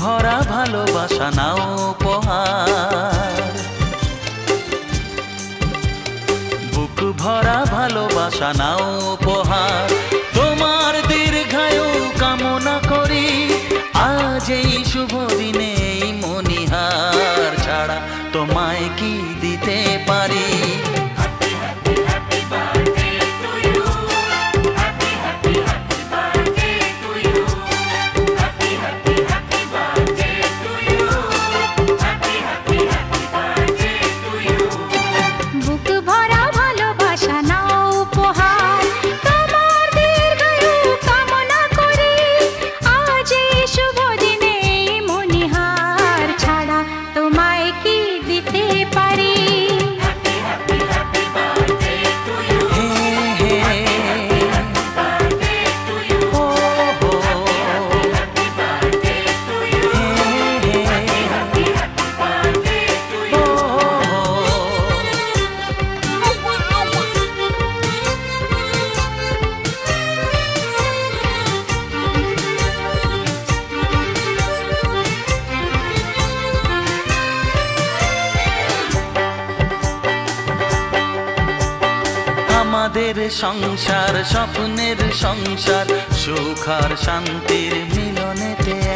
ভরা ভালোবাসা নাও উপহার, বুক ভরা ভালোবাসা নাও উপহার। তোমার দীর্ঘায়ু কামনা করি, আজ এই শুভ দিনে এই মনিহার ছাড়া তোমায় কি দিতে পারি। আমাদের সংসার স্বপ্নের সংসার, সুখ আর শান্তির মিলনেতে।